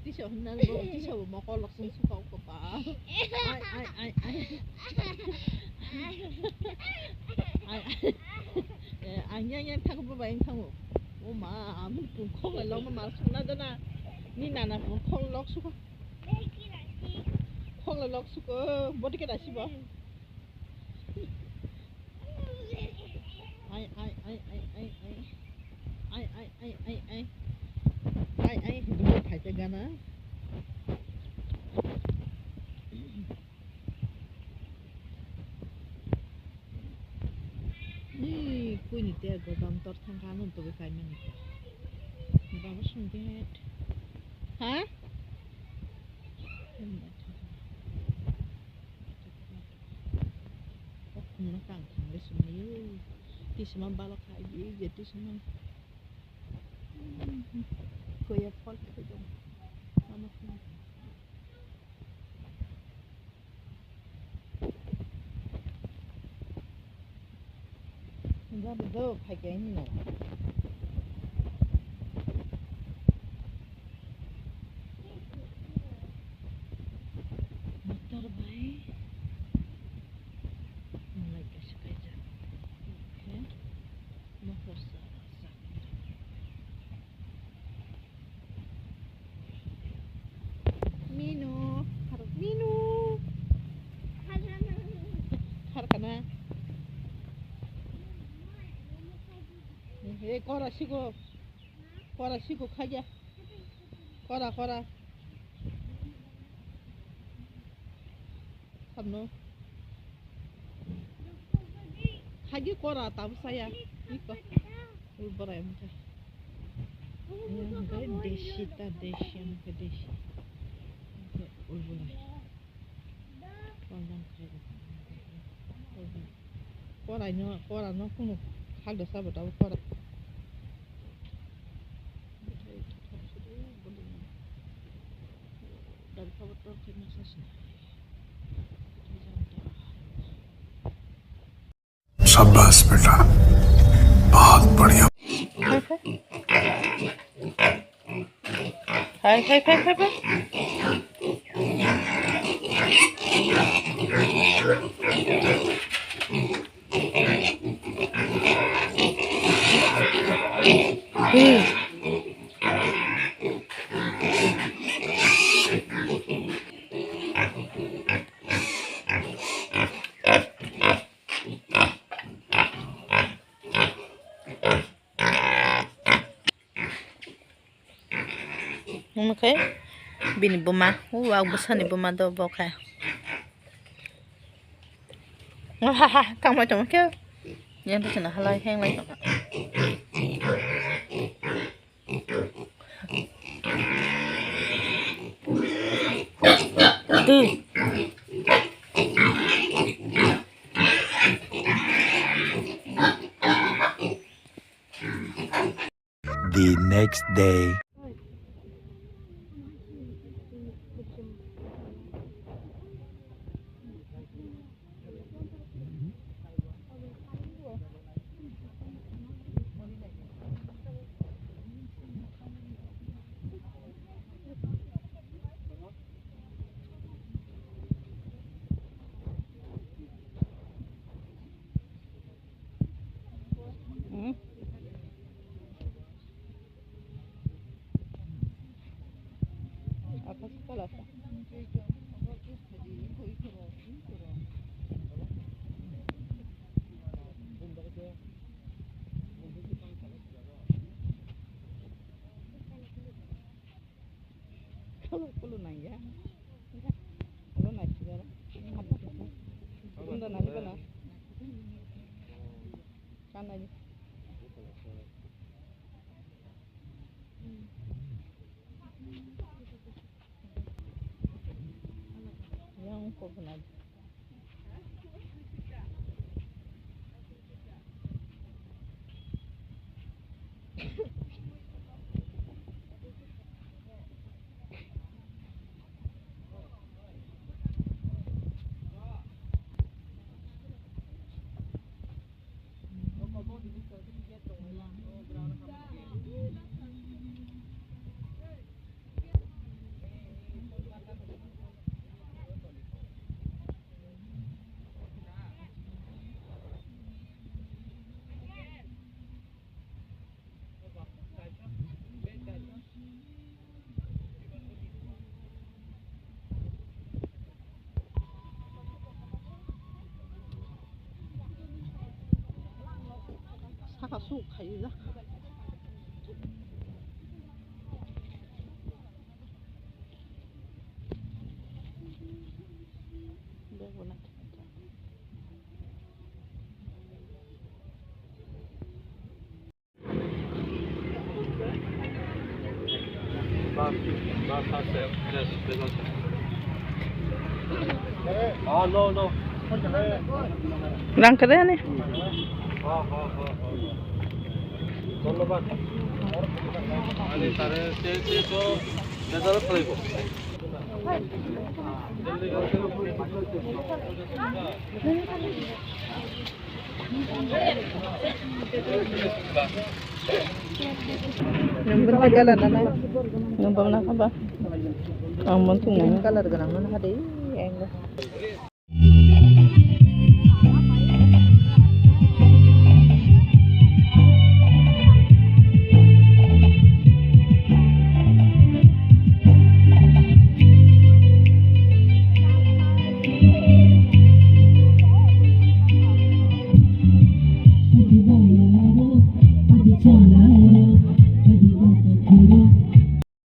tiso na mo tiso mo ko laksong suka ko pa. Ay. Anya 타고 봐봐 인상우. 오마 아무 콩을 너무 많이 나잖아. 니 나나 콩 럭수고. 콩을 럭수고 뭐 어떻게 다시 봐. ai đúng phải cho gan á 이 꾸니 때고 담터 상가는 또 cái mình nó xuống cái hả nó càng thẳng cái xuống nàyที่สมันบาลคายดีเยอะที่สมันก็ยังพอที่จะต้องทำอะไรมันจะเป็นตัวใครแก่นี่เนาะmotor baik mulai kasih kerja oke motor sakit Mino harus Mino harkana 거라 쉬고 가자 거라 삼노 하기 거라 담사야 이거 울버라 임자 이거 대시다 대시 울버라 완전 그래 거라 너 그거 하도 사보다 거라 शाबाश बेटा बहुत बढ़िया हाय Okay, bini buma. Wow, besar ni buma tu bokai. Hahaha, kamu macam apa? Yang tu cina halai hang lagi. Tu. The next day. Apa sekolah? Kalau nanya, kalau nanya juga, apa sih? Bunda nanya kan? Kan nanya. Yang kau pernah? sukha yun na. Bago natin. हाँ no no रंग करे ने हाँ हाँ हाँ धन्यवाद 아니 다른 세트도 내가 플레이고 Yung ba kala na na? Yung ba na ka ba? Ang montong na color ganang na hadi.